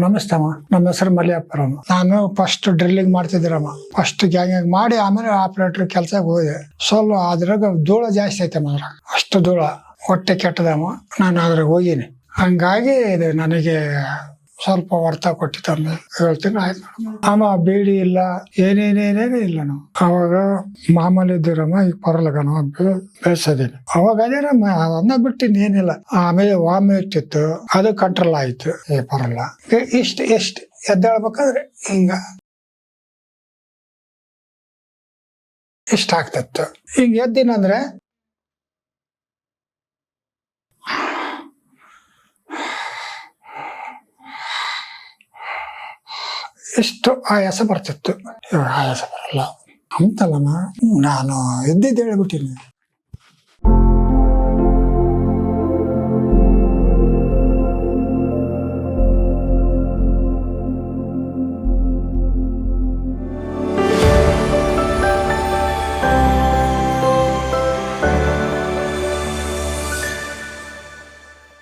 ನಮಸ್ತೆ ಅಮ್ಮ, ನಮ್ಮ ಹೆಸರು ಮಲಿಯಪ್ಪರಮ್ಮ. ನಾನು ಫಸ್ಟ್ ಡ್ರಿಲ್ಲಿಂಗ್ ಮಾಡ್ತಿದ್ದೀರಮ್ಮ. ಫಸ್ಟ್ ಗ್ಯಾಂಗ್ ಮಾಡಿ ಆಮೇಲೆ ಆಪರೇಟರ್ ಕೆಲ್ಸಕ್ಕೆ ಹೋದೆ. ಸ್ವಲ್ಪ ಅದ್ರಾಗ ಧೂಳ ಜಾಸ್ತಿ ಐತಮ್ಮ. ಅದ್ರಾಗ ಅಷ್ಟು ಧೂಳ ಹೊಟ್ಟೆ ಕೆಟ್ಟದಮ್ಮ. ನಾನು ಅದ್ರಾಗ ಹೋಗಿನಿ. ಹಂಗಾಗಿ ಇದು ನನಗೆ ಸ್ವಲ್ಪ ಹೊರ್ತಾ ಕೊಟ್ಟಿತ್ತಮ್ಮ. 7 ತಿಂಗಳು ಆಯ್ತು. ಆಮ ಬೇಡಿ ಇಲ್ಲ, ಏನೇನೇನೇನೇ ಇಲ್ಲ. ನಾವು ಅವಾಗ ಮಾಮೂಲಿ ಇದ್ದೀರಮ್ಮ. ಈಗ ಪರಲಗ ನಾವು ಬೇಯಿಸೋದೀನಿ. ಅವಾಗ ಅದೇನಮ್ಮ ಅದನ್ನ ಬಿಟ್ಟು ಏನಿಲ್ಲ. ಆಮೇಲೆ ವಾಮಿ ಇರ್ತಿತ್ತು, ಅದು ಕಂಟ್ರೋಲ್ ಆಯ್ತು. ಪರಲ್ಲ ಎಷ್ಟು ಎದ್ದೇಳ್ಬೇಕಾದ್ರೆ ಹಿಂಗ ಇಷ್ಟ ಆಗ್ತಿತ್ತು. ಹಿಂಗ ಎದ್ದಿನಂದ್ರೆ ಎಷ್ಟು ಆಯಾಸ ಬರ್ತಿತ್ತು. ಆಯಾಸ ಬರಲ್ಲ ಅಂತಲ್ಲಮ್ಮ. ನಾನು ಎದ್ದಿದ್ದು ಹೇಳ್ಬಿಟ್ಟಿನಿ.